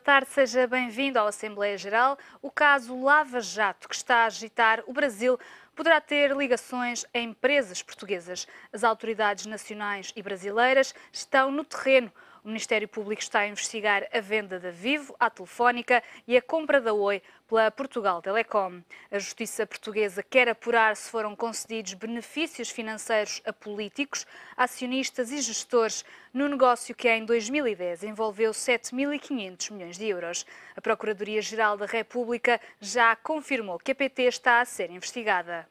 tarde, seja bem-vindo à Assembleia Geral. O caso Lava Jato, que está a agitar o Brasil, poderá ter ligações a empresas portuguesas. As autoridades nacionais e brasileiras estão no terreno. O Ministério Público está a investigar a venda da Vivo à Telefónica e a compra da Oi pela Portugal Telecom. A Justiça portuguesa quer apurar se foram concedidos benefícios financeiros a políticos, acionistas e gestores no negócio que em 2010 envolveu 7.500 milhões de euros. A Procuradoria-Geral da República já confirmou que a PT está a ser investigada.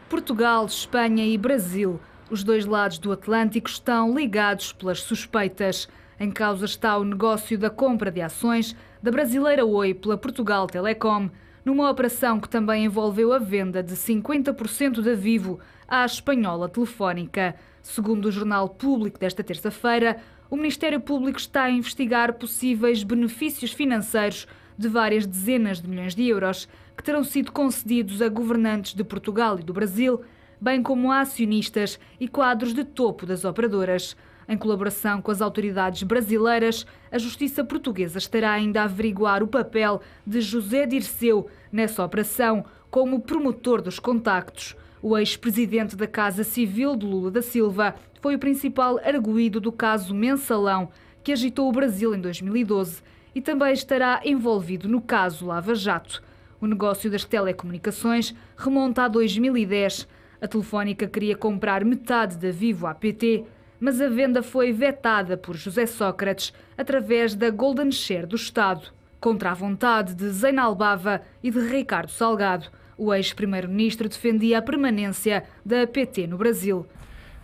Portugal, Espanha e Brasil. Os dois lados do Atlântico estão ligados pelas suspeitas. Em causa está o negócio da compra de ações da brasileira Oi pela Portugal Telecom, numa operação que também envolveu a venda de 50% da Vivo à espanhola Telefónica. Segundo o Jornal Público desta terça-feira, o Ministério Público está a investigar possíveis benefícios financeiros de várias dezenas de milhões de euros que terão sido concedidos a governantes de Portugal e do Brasil, bem como a acionistas e quadros de topo das operadoras. Em colaboração com as autoridades brasileiras, a Justiça portuguesa estará ainda a averiguar o papel de José Dirceu nessa operação como promotor dos contactos. O ex-presidente da Casa Civil de Lula da Silva foi o principal arguido do caso Mensalão, que agitou o Brasil em 2012, e também estará envolvido no caso Lava Jato. O negócio das telecomunicações remonta a 2010. A Telefónica queria comprar metade da Vivo à PT, mas a venda foi vetada por José Sócrates através da Golden Share do Estado, contra a vontade de Zeinal Bava e de Ricardo Salgado. O ex-primeiro-ministro defendia a permanência da PT no Brasil.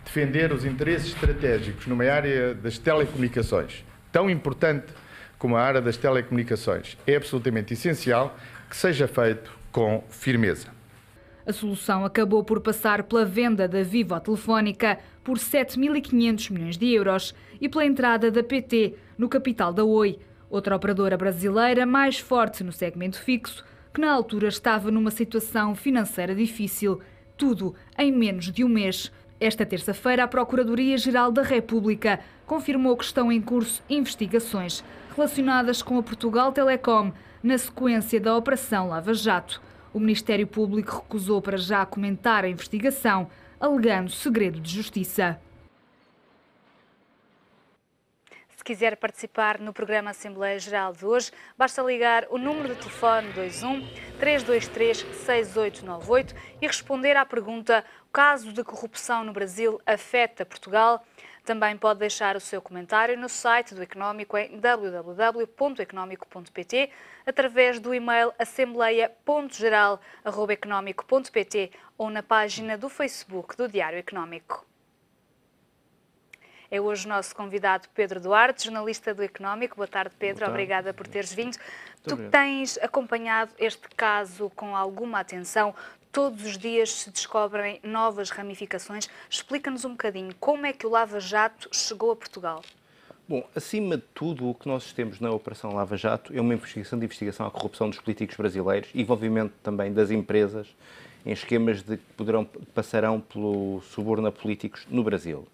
Defender os interesses estratégicos numa área das telecomunicações, tão importante como a área das telecomunicações, é absolutamente essencial que seja feito com firmeza. A solução acabou por passar pela venda da Vivo à Telefónica por 7.500 milhões de euros e pela entrada da PT no capital da Oi, outra operadora brasileira mais forte no segmento fixo, que na altura estava numa situação financeira difícil. Tudo em menos de um mês. Esta terça-feira, a Procuradoria-Geral da República confirmou que estão em curso investigações relacionadas com a Portugal Telecom na sequência da Operação Lava Jato. O Ministério Público recusou para já comentar a investigação, alegando segredo de justiça. Se quiser participar no programa Assembleia Geral de hoje, basta ligar o número de telefone 21 323 6898 e responder à pergunta: o caso de corrupção no Brasil afeta Portugal? Também pode deixar o seu comentário no site do Económico em www.económico.pt, através do e-mail assembleia.geral@económico.pt ou na página do Facebook do Diário Económico. É hoje o nosso convidado Pedro Duarte, jornalista do Económico. Boa tarde, Pedro. Obrigada por teres vindo. Tu tens acompanhado este caso com alguma atenção. Todos os dias se descobrem novas ramificações. Explica-nos um bocadinho como é que o Lava Jato chegou a Portugal. Bom, acima de tudo, o que nós temos na Operação Lava Jato é uma investigação à corrupção dos políticos brasileiros, envolvimento também das empresas em esquemas que passarão pelo suborno a políticos no Brasil.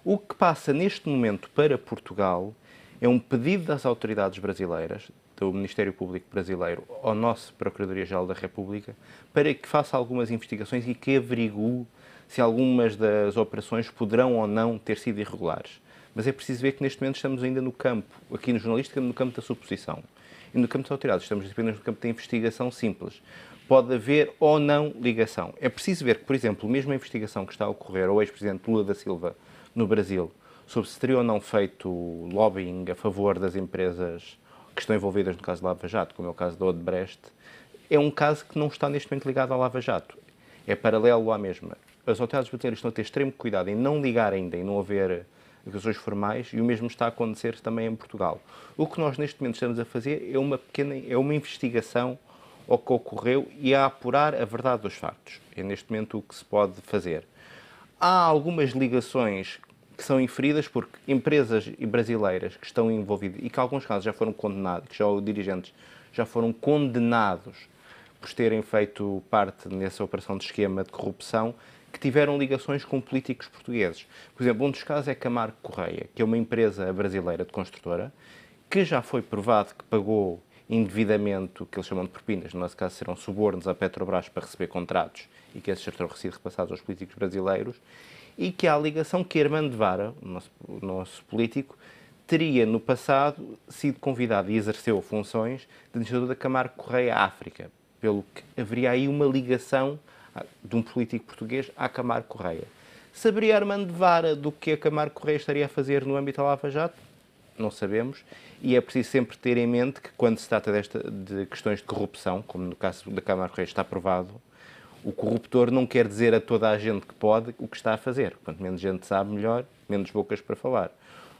O que passa neste momento para Portugal é um pedido das autoridades brasileiras, do Ministério Público brasileiro, ao nosso Procuradoria-Geral da República, para que faça algumas investigações e que averigue se algumas das operações poderão ou não ter sido irregulares. Mas é preciso ver que neste momento estamos ainda no campo, aqui no jornalística, no campo da suposição. E no campo das autoridades estamos apenas no campo da investigação simples. Pode haver ou não ligação. É preciso ver que, por exemplo, mesmo a investigação que está a ocorrer ao ex-presidente Lula da Silva no Brasil, sobre se teria ou não feito lobbying a favor das empresas que estão envolvidas no caso de Lava Jato, como é o caso da Odebrecht, é um caso que não está neste momento ligado ao Lava Jato. É paralelo à mesma. As autoridades brasileiras estão a ter extremo cuidado em não ligar ainda, em não haver acusações formais, e o mesmo está a acontecer também em Portugal. O que nós neste momento estamos a fazer é uma investigação ao que ocorreu e a apurar a verdade dos factos. É neste momento o que se pode fazer. Há algumas ligações que são inferidas porque empresas brasileiras que estão envolvidas e que em alguns casos já foram condenados, que já os dirigentes já foram condenados por terem feito parte nessa operação de esquema de corrupção, que tiveram ligações com políticos portugueses. Por exemplo, um dos casos é Camargo Correia, que é uma empresa brasileira de construtora, que já foi provado que pagou indevidamente o que eles chamam de propinas, no nosso caso serão subornos à Petrobras para receber contratos, e que esses terão sido repassados aos políticos brasileiros, e que há a ligação que Armando Vara, o nosso político, teria no passado sido convidado e exerceu funções de administrador da Camargo Correia África, pelo que haveria aí uma ligação de um político português à Camargo Correia. Saberia Armando Vara do que a Camargo Correia estaria a fazer no âmbito da Lava Jato? Não sabemos, e é preciso sempre ter em mente que quando se trata de questões de corrupção, como no caso da Camargo Correia está provado, o corruptor não quer dizer a toda a gente que pode o que está a fazer. Quanto menos gente sabe, melhor, menos bocas para falar.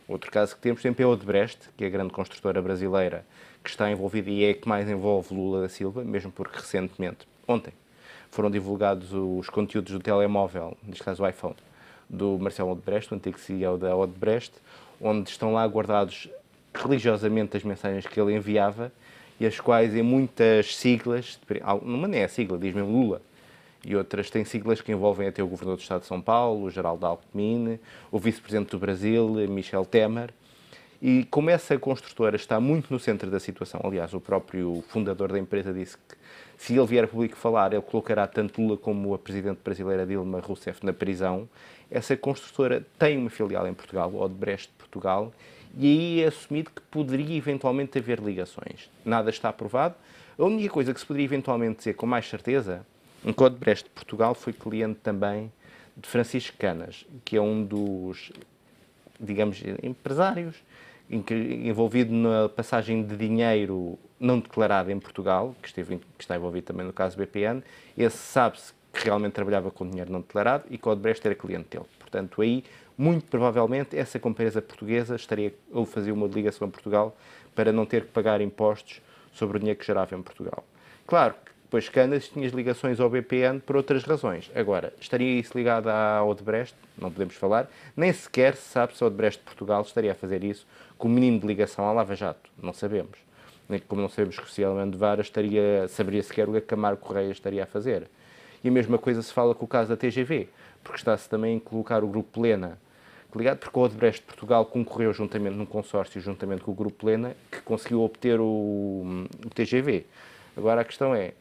Outro caso que temos sempre é a Odebrecht, que é a grande construtora brasileira que está envolvida e é a que mais envolve Lula da Silva, mesmo porque recentemente, ontem, foram divulgados os conteúdos do telemóvel, neste caso o iPhone, do Marcelo Odebrecht, o antigo CEO da Odebrecht, onde estão lá guardados religiosamente as mensagens que ele enviava e as quais em muitas siglas, não é a sigla, diz mesmo Lula, e outras têm siglas que envolvem até o Governador do Estado de São Paulo, o Geraldo Alckmin, o Vice-Presidente do Brasil, Michel Temer. E como essa construtora está muito no centro da situação, aliás, o próprio fundador da empresa disse que se ele vier a público falar, ele colocará tanto Lula como a Presidente brasileira Dilma Rousseff na prisão, essa construtora tem uma filial em Portugal, o Odebrecht de Portugal, e aí é assumido que poderia eventualmente haver ligações. Nada está aprovado. A única coisa que se poderia eventualmente dizer com mais certeza é que o Odebrecht de Portugal foi cliente também de Francisco Canas, que é um dos, digamos, empresários envolvido na passagem de dinheiro não declarado em Portugal, que está envolvido também no caso BPN. Esse sabe-se que realmente trabalhava com dinheiro não declarado e que o Odebrecht era cliente dele. Portanto, aí, muito provavelmente, essa empresa portuguesa estaria a fazer uma ligação a Portugal para não ter que pagar impostos sobre o dinheiro que gerava em Portugal. Claro que depois Canas tinha as ligações ao BPN por outras razões. Agora, estaria isso ligado à Odebrecht? Não podemos falar. Nem sequer se sabe se a Odebrecht de Portugal estaria a fazer isso com o mínimo de ligação à Lava Jato. Não sabemos. Como não sabemos que o Armando Vara saberia sequer o que a Camargo Correia estaria a fazer. E a mesma coisa se fala com o caso da TGV, porque está-se também a colocar o Grupo Plena ligado, porque o Odebrecht de Portugal concorreu juntamente num consórcio, juntamente com o Grupo Plena, que conseguiu obter o TGV. Agora a questão é,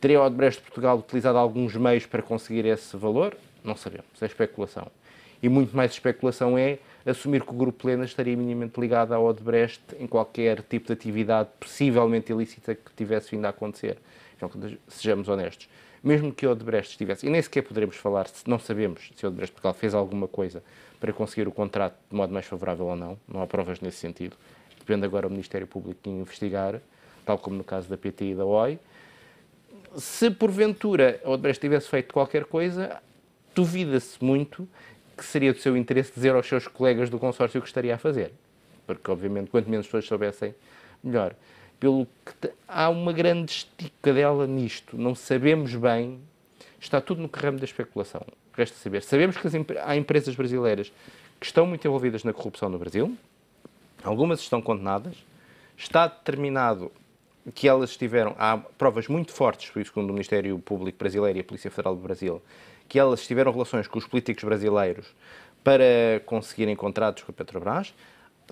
teria o Odebrecht de Portugal utilizado alguns meios para conseguir esse valor? Não sabemos, é especulação. E muito mais especulação é assumir que o Grupo Plena estaria minimamente ligado ao Odebrecht em qualquer tipo de atividade possivelmente ilícita que tivesse vindo a acontecer. Então, sejamos honestos. Mesmo que o Odebrecht estivesse, e nem sequer poderemos falar, não sabemos se o Odebrecht de Portugal fez alguma coisa para conseguir o contrato de modo mais favorável ou não há provas nesse sentido. Depende agora do Ministério Público de investigar, tal como no caso da PT e da OI. Se porventura o Odebrecht tivesse feito qualquer coisa, duvida-se muito que seria do seu interesse dizer aos seus colegas do consórcio o que estaria a fazer. Porque, obviamente, quanto menos pessoas soubessem, melhor. Pelo que há uma grande esticadela nisto. Não sabemos bem. Está tudo no ramo da especulação. Resta saber. Sabemos que há empresas brasileiras que estão muito envolvidas na corrupção no Brasil. Algumas estão condenadas. Está determinado que elas estiveram... Há provas muito fortes, segundo o Ministério Público Brasileiro e a Polícia Federal do Brasil, que elas tiveram relações com os políticos brasileiros para conseguirem contratos com a Petrobras.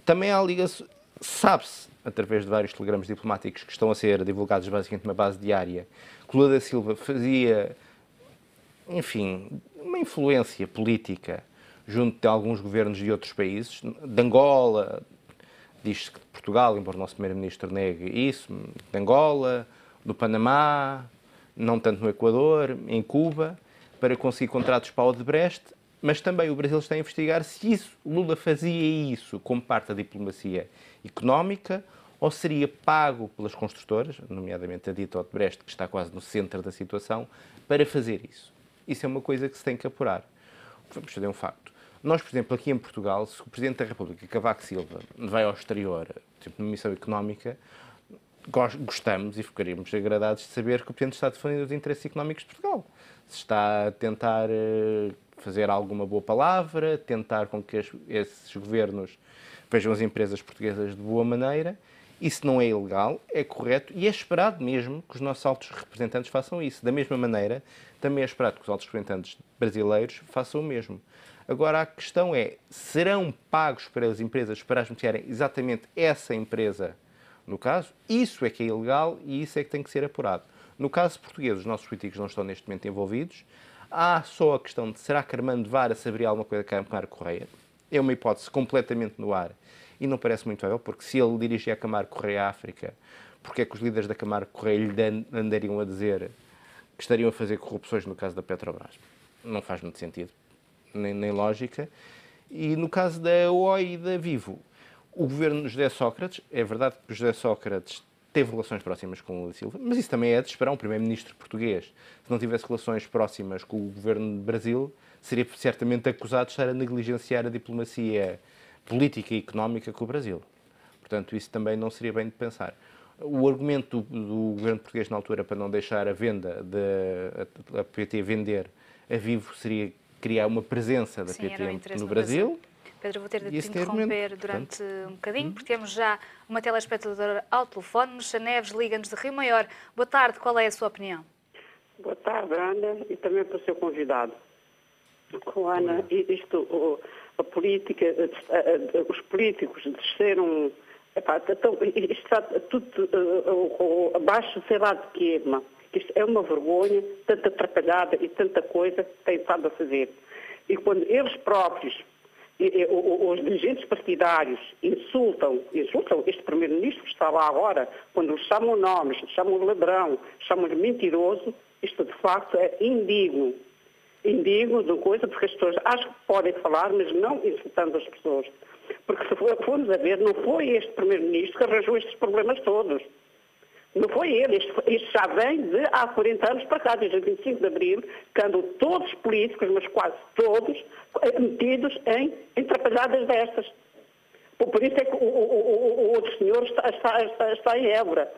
Também há ligações... Sabe-se, através de vários telegramas diplomáticos que estão a ser divulgados basicamente numa base diária, que Lula da Silva fazia, enfim, uma influência política junto de alguns governos de outros países, de Angola, diz-se que de Portugal, embora o nosso primeiro-ministro negue isso, de Angola, do Panamá, não tanto no Equador, em Cuba, para conseguir contratos para o Odebrecht, mas também o Brasil está a investigar se Lula fazia isso como parte da diplomacia económica ou seria pago pelas construtoras, nomeadamente a dita Odebrecht, que está quase no centro da situação, para fazer isso. Isso é uma coisa que se tem que apurar. Vamos fazer um facto. Nós, por exemplo, aqui em Portugal, se o Presidente da República, Cavaco Silva, vai ao exterior, por exemplo, numa missão económica, gostamos e ficaríamos agradados de saber que o Presidente está a defender os interesses económicos de Portugal. Se está a tentar fazer alguma boa palavra, tentar com que esses governos vejam as empresas portuguesas de boa maneira Isso não é ilegal, é correto e é esperado mesmo que os nossos altos representantes façam isso. Da mesma maneira, também é esperado que os altos representantes brasileiros façam o mesmo. Agora, a questão é, serão pagos pelas empresas para anunciarem exatamente essa empresa no caso? Isso é que é ilegal e isso é que tem que ser apurado. No caso português, os nossos políticos não estão neste momento envolvidos. Há só a questão de será que Armando Vara saberia alguma coisa que a Camargo Correia? É uma hipótese completamente no ar e não parece muito viável, porque se ele dirigia a Camargo Correia à África, porque é que os líderes da Camargo Correia lhe andariam a dizer que estariam a fazer corrupções no caso da Petrobras? Não faz muito sentido, nem lógica. E no caso da Oi e da Vivo, o governo de José Sócrates, é verdade que o José Sócrates teve relações próximas com o Lula Silva, mas isso também é de esperar um primeiro-ministro português. Se não tivesse relações próximas com o governo de Brasil, seria certamente acusado de estar a negligenciar a diplomacia política e económica com o Brasil. Portanto, isso também não seria bem de pensar. O argumento do governo português na altura para não deixar a venda a PT vender a Vivo seria criar uma presença da PT no Brasil. Pedro, vou ter de te interromper durante um bocadinho, porque temos já uma telespectadora ao telefone. Nuxa Neves liga-nos de Rio Maior. Boa tarde, qual é a sua opinião? Boa tarde, Ana, e também para o seu convidado. Com Ana, a política, os políticos desceram, isto está tudo abaixo, sei lá de quê, isto é uma vergonha, tanta atrapalhada e tanta coisa que têm estado a fazer. E quando eles próprios, os dirigentes partidários, insultam este primeiro-ministro que está lá agora, quando lhe chamam nomes, chamam de ladrão, chamam de mentiroso, isto de facto é indigno. Indigno de coisa, porque as pessoas acho que podem falar, mas não insultando as pessoas. Porque se formos a ver, não foi este primeiro-ministro que arranjou estes problemas todos. Não foi ele. Isto já vem de há 40 anos para cá, desde o 25 de Abril, que andam todos os políticos, mas quase todos, metidos em atrapalhadas destas. Por isso é que o outro senhor está em Évora.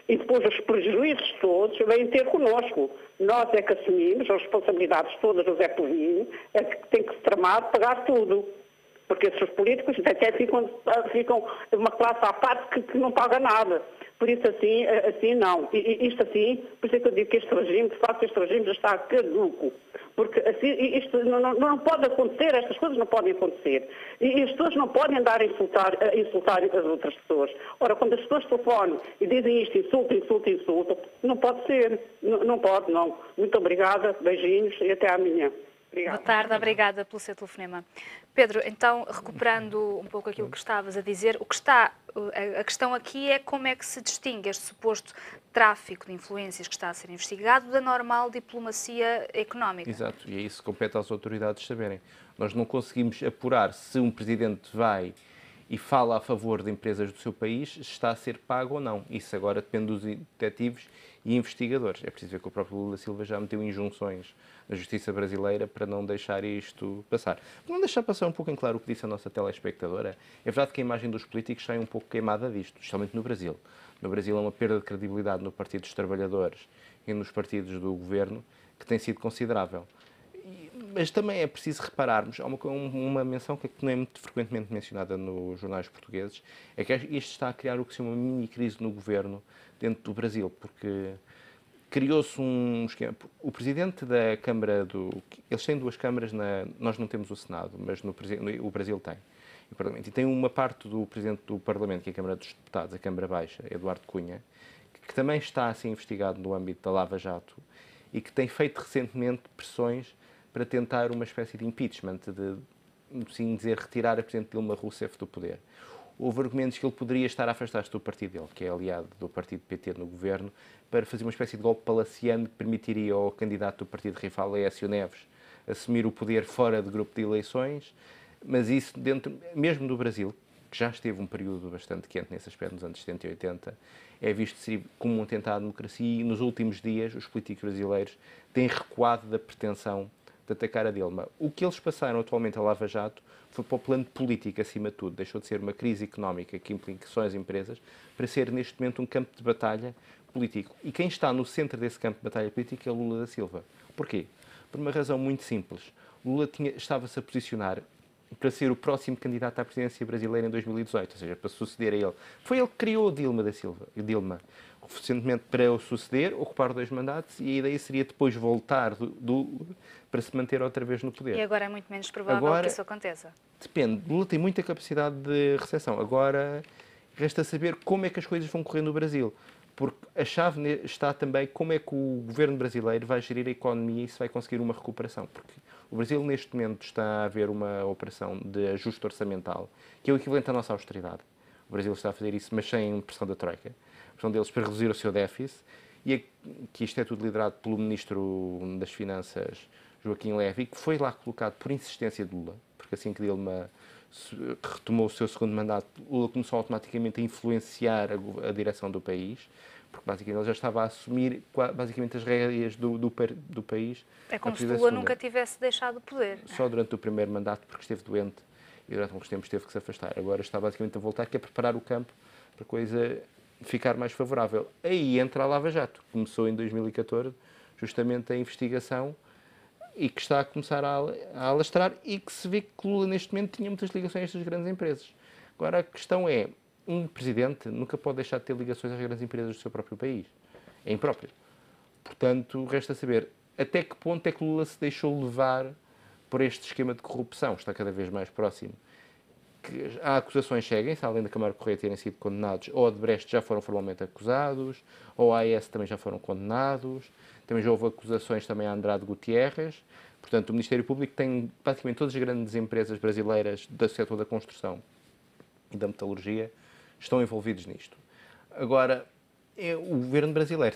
E depois os prejuízos todos vêm ter connosco. Nós é que assumimos as responsabilidades todas do Zé Povinho, é que tem que se tramar de pagar tudo. Porque esses políticos até ficam uma classe à parte que não paga nada. Por isso assim não. E isto assim, por isso é que eu digo que este regime, de facto, este regime já está caduco. Porque assim, isto não pode acontecer, estas coisas não podem acontecer. E as pessoas não podem andar a insultar as outras pessoas. Ora, quando as pessoas telefonam e dizem isto, insultam, não pode ser. Não pode, não. Muito obrigada, beijinhos e até amanhã. Obrigada. Boa tarde, obrigada pelo seu telefonema. Pedro, então, recuperando um pouco aquilo que estavas a dizer, a questão aqui é como é que se distingue este suposto tráfico de influências que está a ser investigado da normal diplomacia económica. Exato, e é isso que compete às autoridades saberem. Nós não conseguimos apurar se um presidente vai e fala a favor de empresas do seu país, está a ser pago ou não. Isso agora depende dos detetives e investigadores. É preciso ver que o próprio Lula Silva já meteu injunções na justiça brasileira para não deixar isto passar. Não deixar passar um pouco em claro o que disse a nossa telespectadora. É verdade que a imagem dos políticos sai um pouco queimada disto, especialmente no Brasil. No Brasil há uma perda de credibilidade no Partido dos Trabalhadores e nos partidos do governo que tem sido considerável. Mas também é preciso repararmos, há uma menção que não é muito frequentemente mencionada nos jornais portugueses, é que isto está a criar o que se chama uma mini-crise no governo dentro do Brasil, porque criou-se um esquema. O presidente da Câmara eles têm duas câmaras, nós não temos o Senado, mas o Brasil tem. O Parlamento. E tem uma parte do presidente do Parlamento, que é a Câmara dos Deputados, a Câmara Baixa, Eduardo Cunha, que também está a ser investigado no âmbito da Lava Jato e que tem feito recentemente pressões para tentar uma espécie de impeachment, de, assim dizer, retirar a Presidente Dilma Rousseff do poder. Houve argumentos que ele poderia estar a afastar-se do partido dele, que é aliado do partido PT no governo, para fazer uma espécie de golpe palaciano que permitiria ao candidato do partido rival, Aécio Neves, assumir o poder fora do grupo de eleições, mas isso dentro, mesmo do Brasil, que já esteve um período bastante quente nesse aspecto nos anos 70 e 80, é visto como um atentado à democracia e nos últimos dias os políticos brasileiros têm recuado da pretensão de atacar a Dilma. O que eles passaram atualmente a Lava Jato foi para o plano político, acima de tudo. Deixou de ser uma crise económica que implica só as empresas, para ser neste momento um campo de batalha político. E quem está no centro desse campo de batalha política é o Lula da Silva. Porquê? Por uma razão muito simples. Lula estava-se a posicionar para ser o próximo candidato à presidência brasileira em 2018, ou seja, para suceder a ele. Foi ele que criou Dilma, recentemente para o suceder, ocupar 2 mandatos, e a ideia seria depois voltar para se manter outra vez no poder. E agora é muito menos provável que isso aconteça. Depende. Lula tem muita capacidade de recepção. Agora, resta saber como é que as coisas vão correr no Brasil. Porque a chave está também como é que o governo brasileiro vai gerir a economia e se vai conseguir uma recuperação. Porque o Brasil, neste momento, está a haver uma operação de ajuste orçamental, que é o equivalente à nossa austeridade. O Brasil está a fazer isso, mas sem pressão da Troika. A pressão deles para reduzir o seu déficit. E que isto é tudo liderado pelo Ministro das Finanças, Joaquim Levy, que foi lá colocado por insistência de Lula. Porque assim que Dilma retomou o seu segundo mandato, Lula começou automaticamente a influenciar a direção do país, porque basicamente ele já estava a assumir basicamente as rédeas do país. É como se Lula nunca tivesse deixado o poder. Só durante o primeiro mandato, porque esteve doente e durante alguns tempos teve que se afastar. Agora está basicamente a voltar, que é preparar o campo para a coisa ficar mais favorável. Aí entra a Lava Jato. Começou em 2014 justamente a investigação e que está a começar a alastrar e que se vê que Lula neste momento tinha muitas ligações a estas grandes empresas. Agora a questão é, um presidente nunca pode deixar de ter ligações às grandes empresas do seu próprio país. É impróprio. Portanto, resta saber até que ponto é que Lula se deixou levar por este esquema de corrupção. Está cada vez mais próximo. Que há acusações seguem-se, além da Câmara Correia terem sido condenados, ou a Odebrecht já foram formalmente acusados, ou a AES também já foram condenados. Também já houve acusações também a Andrade Gutierrez. Portanto, o Ministério Público tem praticamente todas as grandes empresas brasileiras do setor da construção e da metalurgia estão envolvidos nisto. Agora, o governo brasileiro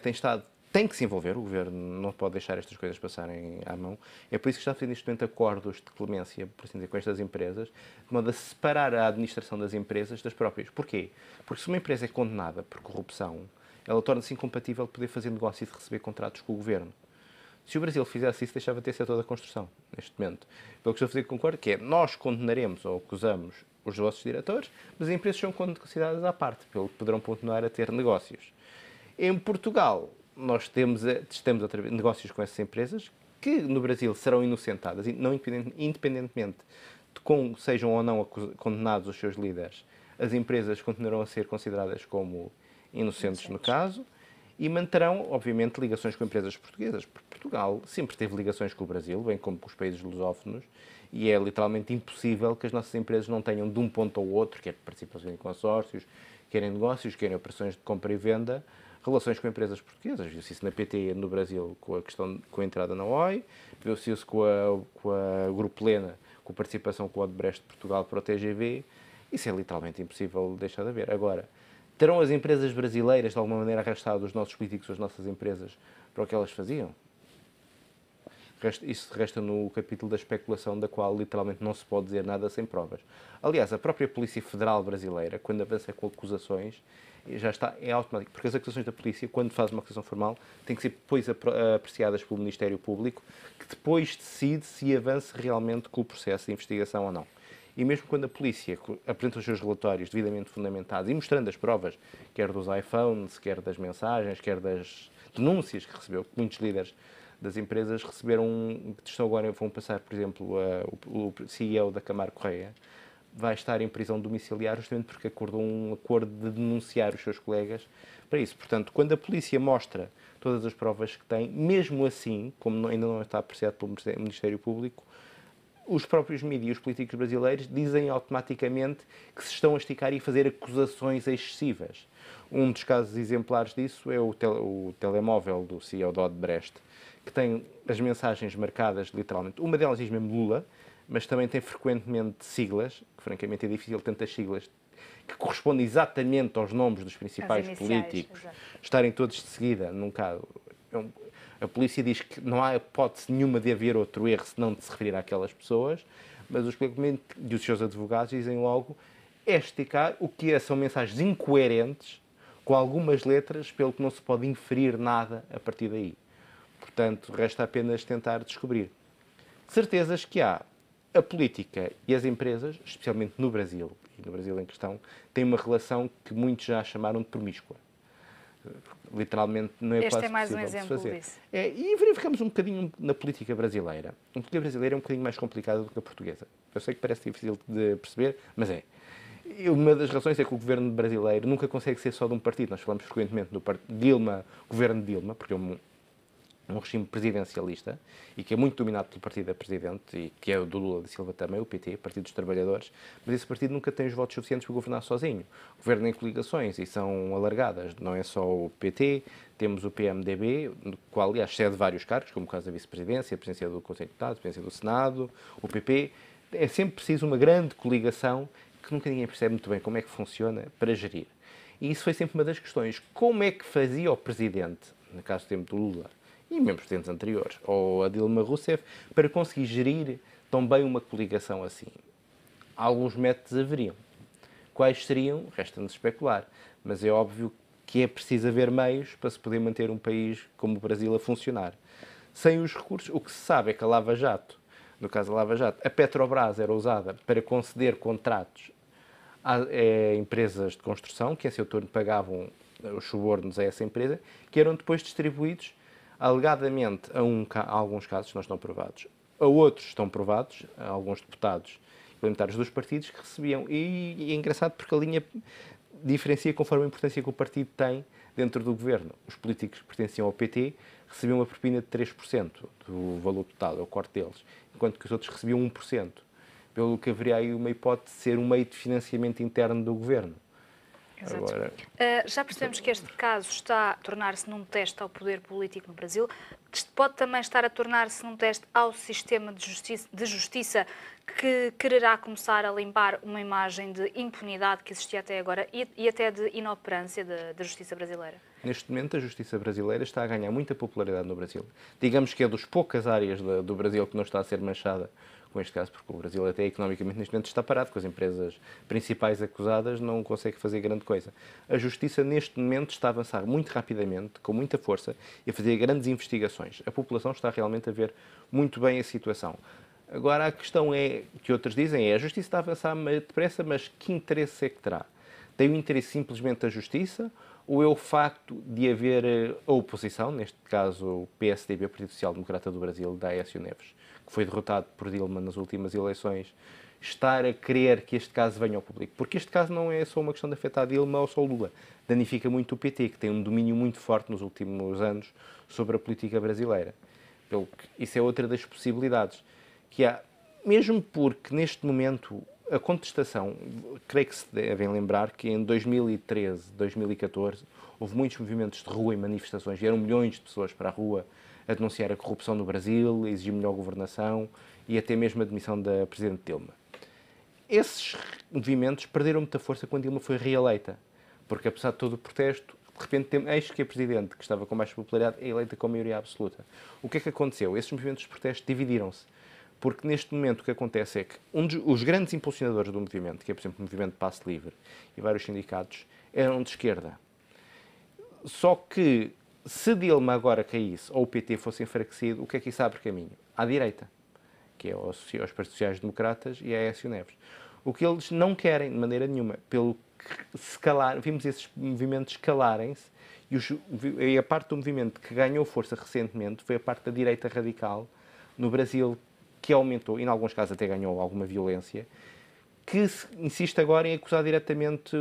tem que se envolver, o governo não pode deixar estas coisas passarem à mão. É por isso que está a fazer neste momento acordos de clemência, por assim dizer, com estas empresas, de modo a separar a administração das empresas das próprias. Porquê? Porque se uma empresa é condenada por corrupção, ela torna-se incompatível de poder fazer negócio e de receber contratos com o governo. Se o Brasil fizesse isso, deixava de ter setor da construção, neste momento. Pelo que estou a fazer, concordo, que é, nós condenaremos ou acusamos os vossos diretores, mas as empresas são consideradas à parte, pelo que poderão continuar a ter negócios. Em Portugal, nós temos outra vez negócios com essas empresas, que no Brasil serão inocentadas, independentemente de como sejam ou não condenados os seus líderes, as empresas continuarão a ser consideradas como inocentes no caso, e manterão, obviamente, ligações com empresas portuguesas. Porque Portugal sempre teve ligações com o Brasil, bem como com os países lusófonos, e é literalmente impossível que as nossas empresas não tenham de um ponto ao outro, quer participações em consórcios, quer em negócios, quer em operações de compra e venda, relações com empresas portuguesas. Viu-se isso na PT no Brasil com a entrada na OI, viu-se isso com a Grupo Lena, com a participação com a Odebrecht de Portugal para o TGV. Isso é literalmente impossível deixar de haver. Agora, terão as empresas brasileiras, de alguma maneira, arrastado os nossos políticos, as nossas empresas, para o que elas faziam? Isso resta no capítulo da especulação, da qual literalmente não se pode dizer nada sem provas. Aliás, a própria Polícia Federal Brasileira, quando avança com acusações, já está, é automático, porque as acusações da polícia, quando faz uma acusação formal, têm que ser depois apreciadas pelo Ministério Público, que depois decide se avança realmente com o processo de investigação ou não. E mesmo quando a polícia apresenta os seus relatórios devidamente fundamentados e mostrando as provas, quer dos iPhones, quer das mensagens, quer das denúncias que recebeu, que muitos líderes das empresas receberam, vão passar, por exemplo, o CEO da Câmara Correia, vai estar em prisão domiciliar justamente porque acordou um acordo de denunciar os seus colegas para isso. Portanto, quando a polícia mostra todas as provas que tem, mesmo assim, como ainda não está apreciado pelo Ministério Público, os próprios mídias e os políticos brasileiros dizem automaticamente que se estão a esticar e a fazer acusações excessivas. Um dos casos exemplares disso é o telemóvel do CEO da Odebrecht, que tem as mensagens marcadas literalmente. Uma delas diz mesmo Lula, mas também tem frequentemente siglas, que francamente é difícil tantas siglas, que correspondem exatamente aos nomes dos principais políticos, exato, estarem todos de seguida num caso. A polícia diz que não há hipótese nenhuma de haver outro erro senão de se referir àquelas pessoas, mas os seus advogados dizem logo esticar o que são mensagens incoerentes com algumas letras, pelo que não se pode inferir nada a partir daí. Portanto, resta apenas tentar descobrir. Certezas que há. A política e as empresas, especialmente no Brasil, e no Brasil em questão, têm uma relação que muitos já chamaram de promíscua. Literalmente não é Este quase é mais um possível de se exemplo fazer. disso. E verificamos um bocadinho na política brasileira. A política brasileira é um bocadinho mais complicada do que a portuguesa. Eu sei que parece difícil de perceber, mas é. E uma das razões é que o governo brasileiro nunca consegue ser só de um partido. Nós falamos frequentemente do Dilma, governo de Dilma, porque é um regime presidencialista e que é muito dominado pelo partido da Presidente e que é o do Lula da Silva também, o PT, Partido dos Trabalhadores, mas esse partido nunca tem os votos suficientes para governar sozinho. Governa em coligações e são alargadas. Não é só o PT, temos o PMDB, no qual, aliás, cede vários cargos, como o caso da Vice-Presidência, a Presidência do Conselho de Deputados, a Presidência do Senado, o PP. É sempre preciso uma grande coligação que nunca ninguém percebe muito bem como é que funciona para gerir. E isso foi sempre uma das questões. Como é que fazia o Presidente, no caso do tempo do Lula, e mesmo presidentes anteriores, ou a Dilma Rousseff, para conseguir gerir tão bem uma coligação assim? Alguns métodos haveriam. Quais seriam? Resta-nos especular. Mas é óbvio que é preciso haver meios para se poder manter um país como o Brasil a funcionar. Sem os recursos, o que se sabe é que a Lava Jato, no caso da Lava Jato, a Petrobras era usada para conceder contratos a empresas de construção, que em seu turno pagavam os subornos a essa empresa, que eram depois distribuídos alegadamente a alguns casos não estão provados, a outros estão provados, a alguns deputados e parlamentares dos partidos que recebiam. E é engraçado porque a linha diferencia conforme a importância que o partido tem dentro do governo. Os políticos que pertenciam ao PT recebiam uma propina de 3% do valor total, é o corte deles, enquanto que os outros recebiam 1%, pelo que haveria aí uma hipótese de ser um meio de financiamento interno do governo. Exato. Agora, já percebemos que este caso está a tornar-se num teste ao poder político no Brasil. Isto pode também estar a tornar-se num teste ao sistema de justiça que quererá começar a limpar uma imagem de impunidade que existia até agora e até de inoperância da justiça brasileira. Neste momento, a justiça brasileira está a ganhar muita popularidade no Brasil. Digamos que é das poucas áreas do Brasil que não está a ser manchada com este caso, porque o Brasil até economicamente neste momento está parado, com as empresas principais acusadas não consegue fazer grande coisa. A Justiça neste momento está a avançar muito rapidamente, com muita força, e a fazer grandes investigações. A população está realmente a ver muito bem a situação. Agora a questão é, que outros dizem, a Justiça está a avançar depressa, mas que interesse é que terá? Tem o interesse simplesmente da Justiça, ou é o facto de haver a oposição, neste caso o PSDB, o Partido Social Democrata do Brasil, da Aécio Neves, que foi derrotado por Dilma nas últimas eleições, estar a querer que este caso venha ao público? Porque este caso não é só uma questão de afetar Dilma ou só Lula. Danifica muito o PT, que tem um domínio muito forte nos últimos anos sobre a política brasileira. Isso é outra das possibilidades que há. Mesmo porque, neste momento, a contestação, creio que se devem lembrar que em 2013, 2014, houve muitos movimentos de rua e manifestações, vieram milhões de pessoas para a rua a denunciar a corrupção no Brasil, a exigir melhor governação e até mesmo a demissão da Presidente Dilma. Esses movimentos perderam muita força quando Dilma foi reeleita, porque apesar de todo o protesto, de repente, eis que a Presidente, que estava com mais popularidade, é eleita com maioria absoluta. O que é que aconteceu? Esses movimentos de protesto dividiram-se, porque neste momento o que acontece é que os grandes impulsionadores do movimento, que é, por exemplo, o Movimento Passe Livre e vários sindicatos, eram de esquerda. Só que, se Dilma agora caísse ou o PT fosse enfraquecido, o que é que isso abre caminho? À direita, que é aos Partidos Sociais-Democratas e a Aécio Neves. O que eles não querem, de maneira nenhuma, pelo que vimos esses movimentos calarem-se, e a parte do movimento que ganhou força recentemente foi a parte da direita radical no Brasil, que aumentou, e em alguns casos até ganhou alguma violência, que insiste agora em acusar diretamente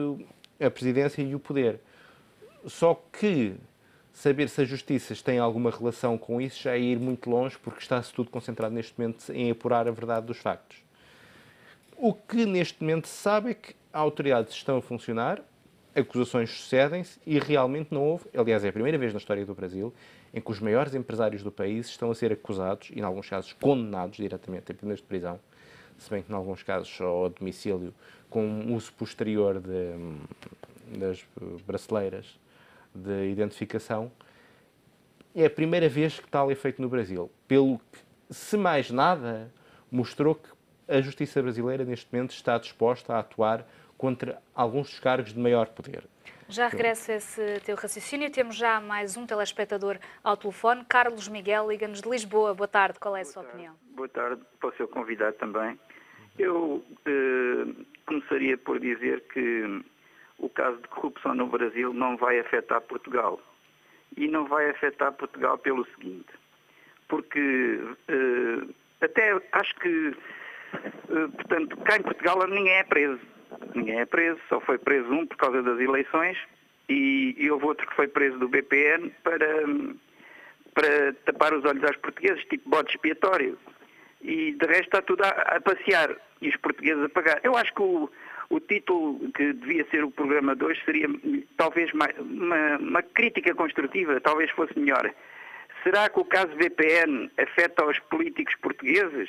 a presidência e o poder. Só que saber se a justiça tem alguma relação com isso já é ir muito longe, porque está-se tudo concentrado neste momento em apurar a verdade dos factos. O que neste momento se sabe é que as autoridades estão a funcionar, acusações sucedem-se e realmente não houve, aliás é a primeira vez na história do Brasil, em que os maiores empresários do país estão a ser acusados e, em alguns casos, condenados diretamente em penas de prisão, se bem que, em alguns casos, só ao domicílio, com uso posterior das braceleiras de identificação. É a primeira vez que tal é feito no Brasil. Pelo que, se mais nada, mostrou que a justiça brasileira, neste momento, está disposta a atuar contra alguns dos cargos de maior poder. Já regressa esse teu raciocínio. Temos já mais um telespectador ao telefone. Carlos Miguel, liga-nos de Lisboa. Boa tarde, qual é a sua opinião? Boa tarde, para o seu convidado também. Eu começaria por dizer que o caso de corrupção no Brasil não vai afetar Portugal. E não vai afetar Portugal pelo seguinte, porque até acho que, portanto, cá em Portugal ninguém é preso. Ninguém é preso, só foi preso um por causa das eleições e houve outro que foi preso do BPN para tapar os olhos aos portugueses, tipo bode expiatório. E de resto está tudo a passear e os portugueses a pagar. Eu acho que o título que devia ser o programa de hoje seria talvez uma crítica construtiva, talvez fosse melhor. Será que o caso BPN afeta os políticos portugueses?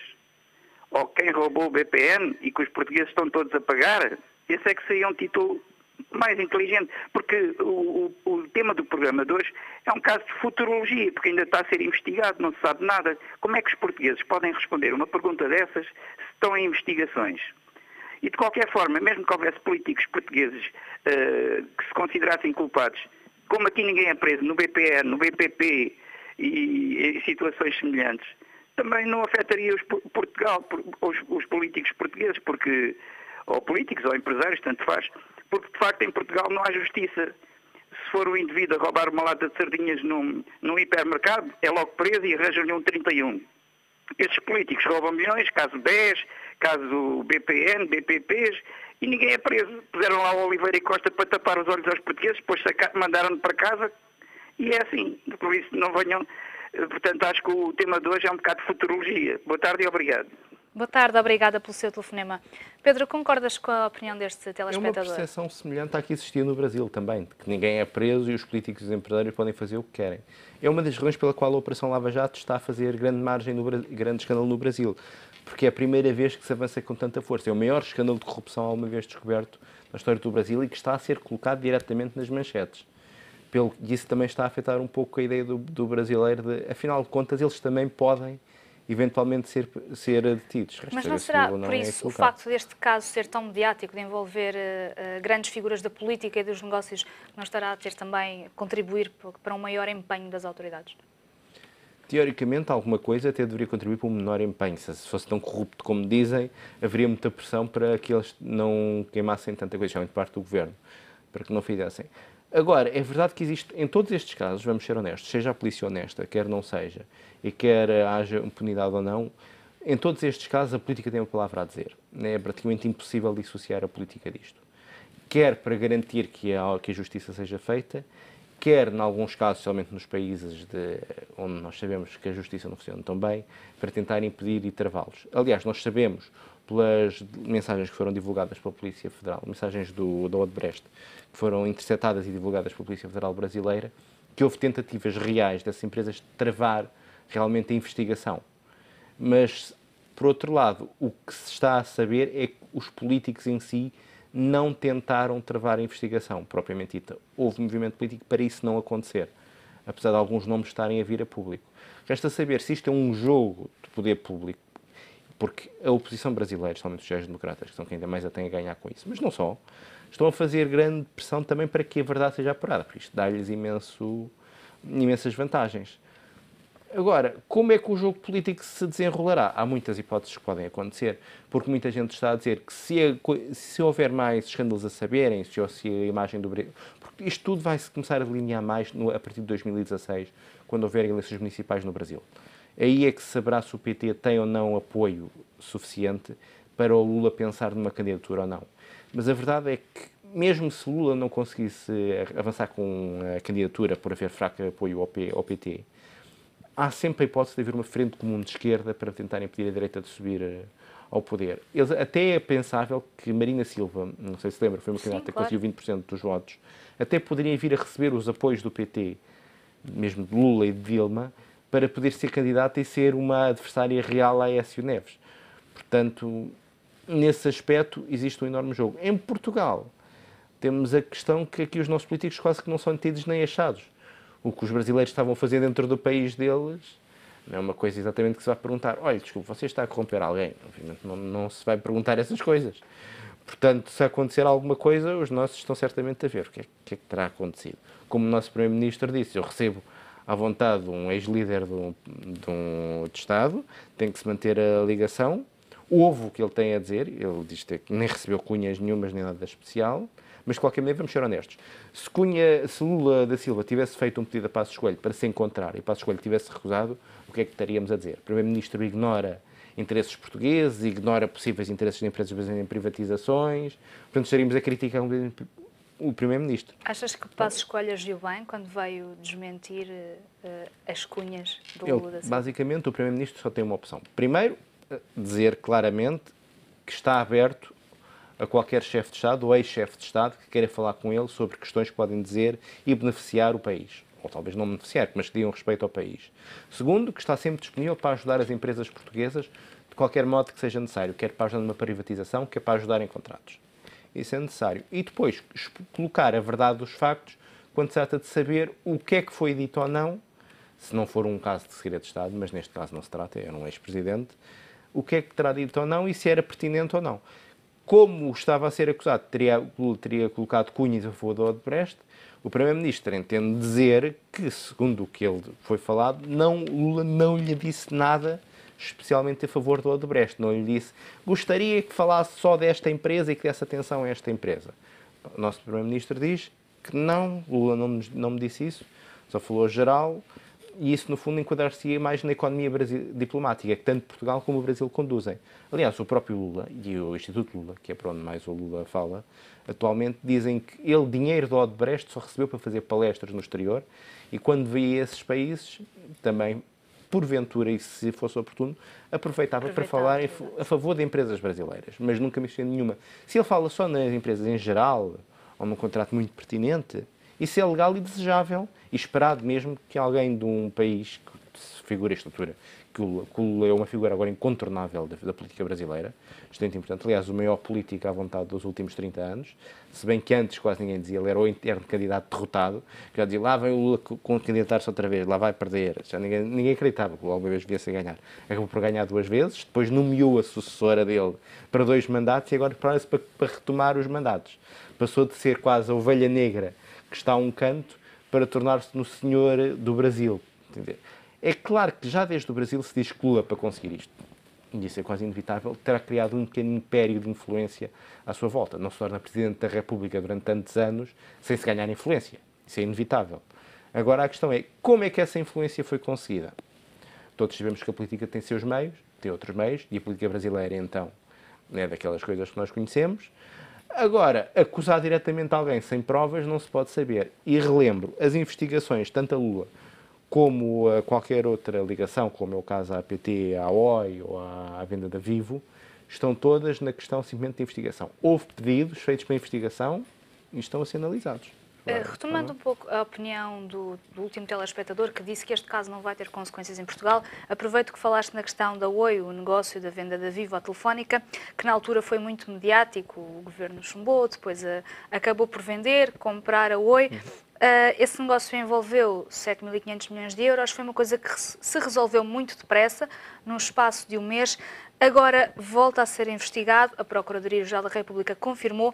Ou quem roubou o BPN e que os portugueses estão todos a pagar? Esse é que seria um título mais inteligente, porque o tema do programa de hoje é um caso de futurologia, porque ainda está a ser investigado, não se sabe nada. Como é que os portugueses podem responder uma pergunta dessas se estão em investigações? E de qualquer forma, mesmo que houvesse políticos portugueses que se considerassem culpados, como aqui ninguém é preso no BPN, no BPP e situações semelhantes, também não afetaria Portugal, os políticos portugueses, porque, ou políticos ou empresários, tanto faz, porque de facto em Portugal não há justiça. Se for um indivíduo a roubar uma lata de sardinhas num hipermercado, é logo preso e arranjam-lhe um 31. Esses políticos roubam milhões, caso BES, caso BPN, BPPs, e ninguém é preso. Puseram lá o Oliveira e Costa para tapar os olhos aos portugueses, depois mandaram-no para casa, e é assim. Por isso não venham. Portanto, acho que o tema de hoje é um bocado de futurologia. Boa tarde e obrigado. Boa tarde, obrigada pelo seu telefonema. Pedro, concordas com a opinião deste É telespectador? uma percepção semelhante à que existia no Brasil também, de que ninguém é preso e os políticos e os empresários podem fazer o que querem. É uma das razões pela qual a Operação Lava Jato está a fazer grande margem, grande escândalo no Brasil, porque é a primeira vez que se avança com tanta força. É o maior escândalo de corrupção alguma vez descoberto na história do Brasil e que está a ser colocado diretamente nas manchetes. E isso também está a afetar um pouco a ideia do brasileiro de, afinal de contas, eles também podem eventualmente ser detidos. Mas não será por isso o facto deste caso ser tão mediático, de envolver grandes figuras da política e dos negócios, não estará a ter também, contribuir para um maior empenho das autoridades? Teoricamente, alguma coisa até deveria contribuir para um menor empenho. Se fosse tão corrupto como dizem, haveria muita pressão para que eles não queimassem tanta coisa, especialmente parte do governo, para que não fizessem. Agora, é verdade que existe, em todos estes casos, vamos ser honestos, seja a polícia honesta, quer não seja, e quer haja impunidade ou não, em todos estes casos a política tem uma palavra a dizer. É praticamente impossível dissociar a política disto. Quer para garantir que a justiça seja feita, quer, em alguns casos, especialmente nos países onde nós sabemos que a justiça não funciona tão bem, para tentar impedir e travá-los. Aliás, nós sabemos, pelas mensagens que foram divulgadas pela Polícia Federal, mensagens da Odebrecht, que foram interceptadas e divulgadas pela Polícia Federal Brasileira, que houve tentativas reais dessas empresas de travar realmente a investigação. Mas, por outro lado, o que se está a saber é que os políticos em si não tentaram travar a investigação, propriamente dita. Houve movimento político para isso não acontecer, apesar de alguns nomes estarem a vir a público. Resta saber se isto é um jogo de poder público, porque a oposição brasileira, especialmente os sociais-democratas, que são quem ainda mais a tem a ganhar com isso, mas não só, estão a fazer grande pressão também para que a verdade seja apurada, porque isto dá-lhes imensas vantagens. Agora, como é que o jogo político se desenrolará? Há muitas hipóteses que podem acontecer, porque muita gente está a dizer que se houver mais escândalos a saberem, se a imagem do Brasil... Porque isto tudo vai se começar a delinear mais a partir de 2016, quando houver eleições municipais no Brasil. Aí é que se saberá se o PT tem ou não apoio suficiente para o Lula pensar numa candidatura ou não. Mas a verdade é que, mesmo se Lula não conseguisse avançar com a candidatura por haver fraco apoio ao PT, há sempre a hipótese de haver uma frente comum de esquerda para tentar impedir a direita de subir ao poder. Até é pensável que Marina Silva, não sei se lembra, foi uma candidata que conseguiu 20% dos votos, até poderia vir a receber os apoios do PT, mesmo de Lula e de Dilma, para poder ser candidata e ser uma adversária real a Aécio Neves. Portanto, nesse aspecto, existe um enorme jogo. Em Portugal, temos a questão que aqui os nossos políticos quase que não são tidos nem achados. O que os brasileiros estavam a fazer dentro do país deles não é uma coisa exatamente que se vai perguntar. Olha, desculpe, você está a corromper alguém? Obviamente não se vai perguntar essas coisas. Portanto, se acontecer alguma coisa, os nossos estão certamente a ver o que é que terá acontecido. Como o nosso Primeiro-Ministro disse, eu recebo à vontade um ex-líder de Estado, tem que se manter a ligação, ouve o que ele tem a dizer, ele diz que nem recebeu cunhas nenhumas nem nada especial, Mas, de qualquer maneira, vamos ser honestos. Se Lula da Silva tivesse feito um pedido a Passos Coelho para se encontrar e Passos Coelho tivesse recusado, o que é que estaríamos a dizer? O Primeiro-Ministro ignora interesses portugueses, ignora possíveis interesses de empresas brasileiras em privatizações, portanto, estaríamos a criticar o Primeiro-Ministro. Achas que Passos Coelho agiu bem quando veio desmentir as cunhas do Lula da Silva? Basicamente, o Primeiro-Ministro só tem uma opção. Primeiro, dizer claramente que está aberto a qualquer chefe de Estado ou ex-chefe de Estado que queira falar com ele sobre questões que podem dizer e beneficiar o país. Ou talvez não beneficiar, mas que digam respeito ao país. Segundo, que está sempre disponível para ajudar as empresas portuguesas de qualquer modo que seja necessário, quer para ajudar numa privatização, quer para ajudar em contratos. Isso é necessário. E depois, colocar a verdade dos factos quando se trata de saber o que é que foi dito ou não, se não for um caso de segredo de Estado, mas neste caso não se trata, era um ex-presidente, o que é que terá dito ou não e se era pertinente ou não. Como estava a ser acusado, Lula teria colocado cunhas a favor do Odebrecht, o Primeiro-Ministro entende dizer que, segundo o que ele foi falado, Lula não lhe disse nada especialmente a favor do Odebrecht. Não lhe disse, gostaria que falasse só desta empresa e que desse atenção a esta empresa. O nosso Primeiro-Ministro diz que não, Lula não me disse isso, só falou geral, e isso, no fundo, enquadrar-se mais na economia diplomática, que tanto Portugal como o Brasil conduzem. Aliás, o próprio Lula e o Instituto Lula, que é para onde mais o Lula fala, atualmente dizem que ele, dinheiro do Odebrecht, só recebeu para fazer palestras no exterior, e quando via esses países, também, porventura, e se fosse oportuno, aproveitava para falar a favor de empresas brasileiras, mas nunca mencionou nenhuma. Se ele fala só nas empresas em geral, ou num contrato muito pertinente, isso é legal e desejável e esperado mesmo que alguém de um país que se figura a estrutura, que o Lula é uma figura agora incontornável da política brasileira, bastante importante, aliás, o maior político à vontade dos últimos 30 anos, se bem que antes quase ninguém dizia, ele era o interno candidato derrotado, já dizia, lá vem o Lula candidatar-se outra vez, lá vai perder, já ninguém acreditava que o Lula uma vez viesse a ganhar. Acabou por ganhar 2 vezes, depois nomeou a sucessora dele para 2 mandatos e agora prepara-se para retomar os mandatos. Passou de ser quase a ovelha negra que está a um canto para tornar-se no senhor do Brasil. É claro que já desde o Brasil se diz que Lula, para conseguir isto, e isso é quase inevitável, terá criado um pequeno império de influência à sua volta. Não se torna Presidente da República durante tantos anos sem se ganhar influência. Isso é inevitável. Agora a questão é, como é que essa influência foi conseguida? Todos sabemos que a política tem seus meios, tem outros meios, e a política brasileira, então, é daquelas coisas que nós conhecemos. Agora, acusar diretamente alguém sem provas não se pode saber. E relembro, as investigações, tanto a Lula como a qualquer outra ligação, como é o caso à APT, à OI ou à venda da Vivo, estão todas na questão simplesmente de investigação. Houve pedidos feitos para investigação e estão a ser analisados. Retomando um pouco a opinião do último telespectador que disse que este caso não vai ter consequências em Portugal, aproveito que falaste na questão da Oi, o negócio da venda da Vivo à Telefónica, que na altura foi muito mediático, o governo chumbou, depois acabou por vender, comprar a Oi. Esse negócio envolveu 7.500 milhões de euros, foi uma coisa que se resolveu muito depressa, num espaço de um mês. Agora volta a ser investigado, a Procuradoria-Geral da República confirmou.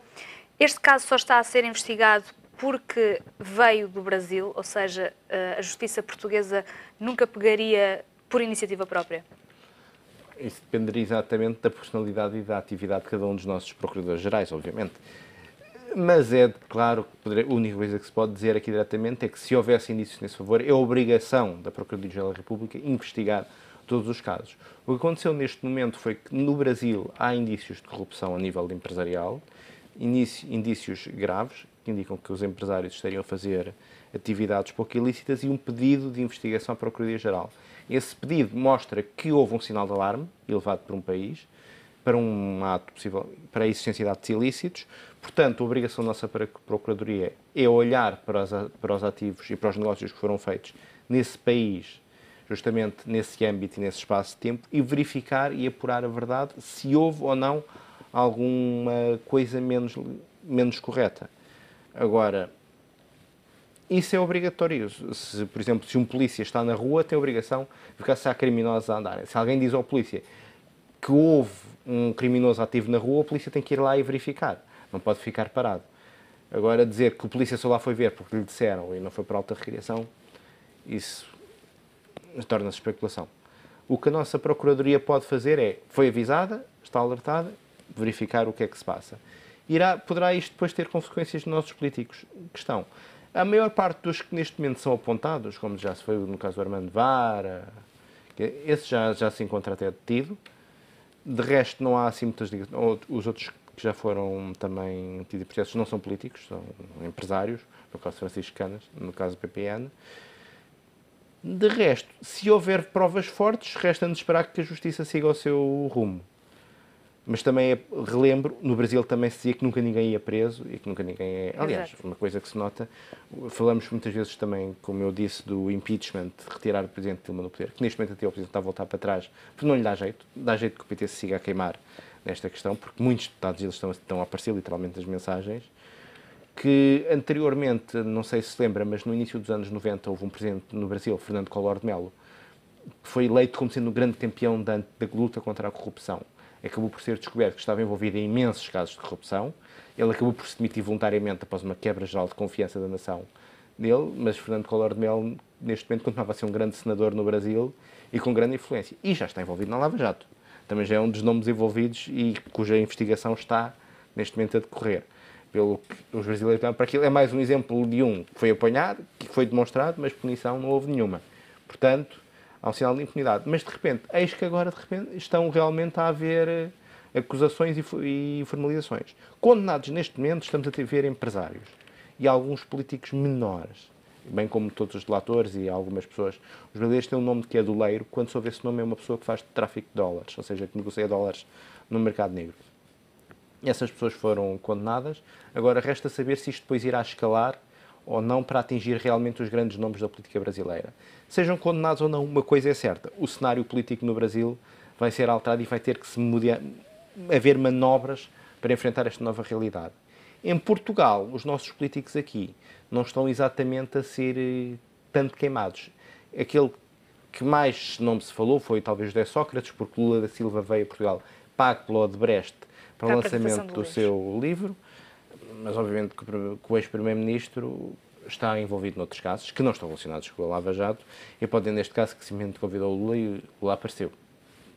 Este caso só está a ser investigado porque veio do Brasil, ou seja, a justiça portuguesa nunca pegaria por iniciativa própria? Isso dependeria exatamente da personalidade e da atividade de cada um dos nossos procuradores gerais, obviamente. Mas é claro que a única coisa que se pode dizer aqui diretamente é que se houvesse indícios nesse favor, é a obrigação da Procuradoria-Geral da República investigar todos os casos. O que aconteceu neste momento foi que no Brasil há indícios de corrupção a nível empresarial, indícios graves, que indicam que os empresários estariam a fazer atividades pouco ilícitas e um pedido de investigação à Procuradoria-Geral. Esse pedido mostra que houve um sinal de alarme elevado por um país para um ato possível, para a existência de atos ilícitos. Portanto, a obrigação nossa para a Procuradoria é olhar para os ativos e para os negócios que foram feitos nesse país, justamente nesse âmbito e nesse espaço de tempo, e verificar e apurar a verdade se houve ou não alguma coisa menos correta. Agora, isso é obrigatório. Se, por exemplo, se um polícia está na rua, tem a obrigação de verificar se há criminosos a andar. Se alguém diz ao polícia que houve um criminoso ativo na rua, a polícia tem que ir lá e verificar. Não pode ficar parado. Agora, dizer que o polícia só lá foi ver porque lhe disseram e não foi por alta recriação, isso torna-se especulação. O que a nossa Procuradoria pode fazer é, foi avisada, está alertada, verificar o que é que se passa. poderá isto depois ter consequências nos nossos políticos que estão. A maior parte dos que neste momento são apontados, como já se foi no caso do Armando Vara, esse já se encontra até detido. De resto, não há assim muitas ligações. Os outros que já foram também tidos em processos não são políticos, são empresários, no caso de Francisco Canas, no caso do PPN. De resto, se houver provas fortes, resta-nos esperar que a Justiça siga o seu rumo. Mas também, relembro, no Brasil também se dizia que nunca ninguém ia preso e que nunca ninguém é... Aliás, Exato. uma coisa que se nota, falamos muitas vezes também, como eu disse, do impeachment, de retirar o Presidente Dilma do poder, que neste momento até o Presidente está a voltar para trás, porque não lhe dá jeito que o PT se siga a queimar nesta questão, porque muitos deputados eles estão a aparecer literalmente nas mensagens, que anteriormente, não sei se se lembra, mas no início dos anos 90 houve um Presidente no Brasil, Fernando Collor de Mello, que foi eleito como sendo o grande campeão da luta contra a corrupção. Acabou por ser descoberto que estava envolvido em imensos casos de corrupção. Ele acabou por se demitir voluntariamente após uma quebra geral de confiança da nação dele, mas Fernando Collor de Mello, neste momento, continuava a ser um grande senador no Brasil e com grande influência. E já está envolvido na Lava Jato. Também já é um dos nomes envolvidos e cuja investigação está, neste momento, a decorrer. Pelo que os brasileiros dão para aquilo, é mais um exemplo de um que foi apanhado, que foi demonstrado, mas punição não houve nenhuma. Portanto, há um sinal de impunidade. Mas, de repente, eis que agora, de repente, estão realmente a haver acusações e formalizações. Condenados, neste momento, estamos a ver empresários e alguns políticos menores, bem como todos os delatores e algumas pessoas. Os brasileiros têm um nome que é doleiro, quando se ouve esse nome é uma pessoa que faz tráfico de dólares, ou seja, que negocia dólares no mercado negro. Essas pessoas foram condenadas. Agora, resta saber se isto depois irá escalar ou não para atingir realmente os grandes nomes da política brasileira. Sejam condenados ou não, uma coisa é certa, o cenário político no Brasil vai ser alterado e vai ter que haver manobras para enfrentar esta nova realidade. Em Portugal, os nossos políticos aqui não estão exatamente a ser tanto queimados. Aquele que mais nome se falou foi talvez José Sócrates, porque Lula da Silva veio a Portugal pago pelo Odebrecht para o lançamento do seu livro, mas obviamente que o ex-primeiro-ministro está envolvido noutros casos, que não estão relacionados com a Lava Jato, e pode, neste caso, que simplesmente convidou o Lula e o Lula apareceu.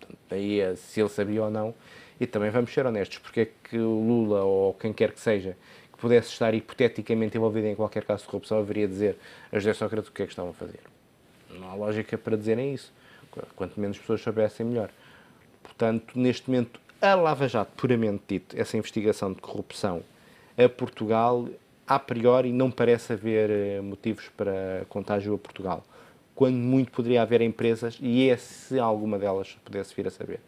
Portanto, aí é se ele sabia ou não. E também vamos ser honestos, porque é que o Lula, ou quem quer que seja, que pudesse estar hipoteticamente envolvido em qualquer caso de corrupção, haveria de dizer a José Sócrates o que é que estão a fazer. Não há lógica para dizerem isso. Quanto menos pessoas soubessem, melhor. Portanto, neste momento, a Lava Jato, puramente dito, essa investigação de corrupção a Portugal, a priori, não parece haver motivos para contágio a Portugal. Quando muito poderia haver empresas, e se alguma delas pudesse vir a saber.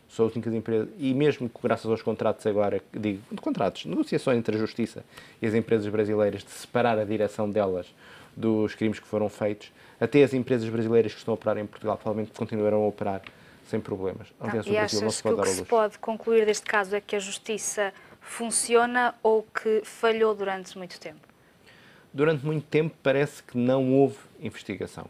São as únicas empresas, e mesmo que graças aos contratos agora, digo, contratos, negociações entre a Justiça e as empresas brasileiras, de separar a direção delas dos crimes que foram feitos, até as empresas brasileiras que estão a operar em Portugal provavelmente continuarão a operar sem problemas. Aliás, e achas que o que se pode concluir deste caso é que a Justiça funciona ou que falhou durante muito tempo? Durante muito tempo parece que não houve investigação.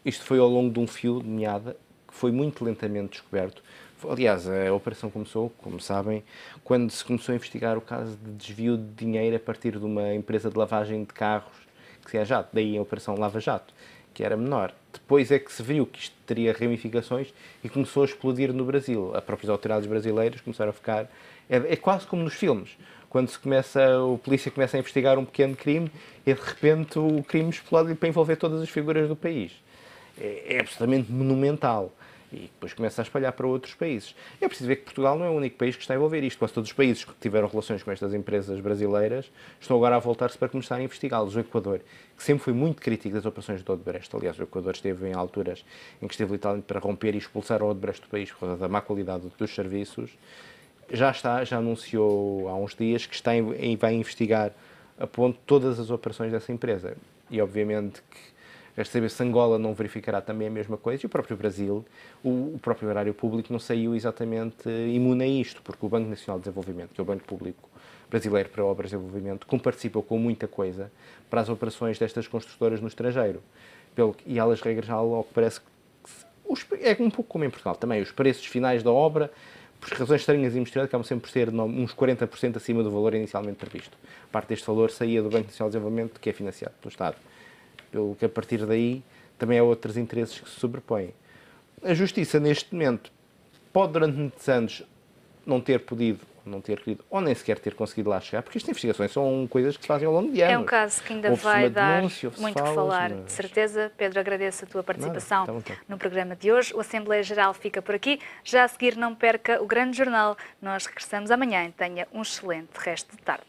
Isto foi ao longo de um fio de meada que foi muito lentamente descoberto. Aliás, a operação começou, como sabem, quando se começou a investigar o caso de desvio de dinheiro a partir de uma empresa de lavagem de carros, que se é Jato, daí a Operação Lava Jato, que era menor. Depois é que se viu que isto teria ramificações e começou a explodir no Brasil. As próprias autoridades brasileiras começaram a ficar... É quase como nos filmes, quando o polícia começa a investigar um pequeno crime e de repente o crime explode para envolver todas as figuras do país. É absolutamente monumental. E depois começa a espalhar para outros países. É preciso ver que Portugal não é o único país que está a envolver isto. Quase todos os países que tiveram relações com estas empresas brasileiras estão agora a voltar-se para começar a investigá-los. O Equador, que sempre foi muito crítico das operações do Odebrecht. Aliás, o Equador esteve em alturas em que esteve literalmente para romper e expulsar o Odebrecht do país por causa da má qualidade dos serviços. Já anunciou há uns dias que vai investigar a ponto todas as operações dessa empresa. E obviamente que resta saber se Angola não verificará também a mesma coisa e o próprio Brasil, o próprio erário público não saiu exatamente imune a isto, porque o Banco Nacional de Desenvolvimento, que é o Banco Público Brasileiro para Obras de Desenvolvimento, comparticipa com muita coisa para as operações destas construtoras no estrangeiro. E elas, regra geral, ao que parece que é um pouco como em Portugal também, os preços finais da obra, por razões estranhas e mistériosas, acabam sempre por ser uns 40% acima do valor inicialmente previsto. Parte deste valor saía do Banco Nacional de Desenvolvimento, que é financiado pelo Estado. Pelo que a partir daí também há outros interesses que se sobrepõem. A Justiça, neste momento, pode durante muitos anos não ter podido não ter querido, ou nem sequer ter conseguido lá chegar, porque estas investigações são coisas que se fazem ao longo de anos. É um caso que ainda Houve-se vai uma dar denúncia, houve-se muito que falas, falar, mas- de certeza. Pedro, agradeço a tua participação Nada, está bom. no programa de hoje. O Assembleia Geral fica por aqui. Já a seguir, não perca o Grande Jornal. Nós regressamos amanhã e tenha um excelente resto de tarde.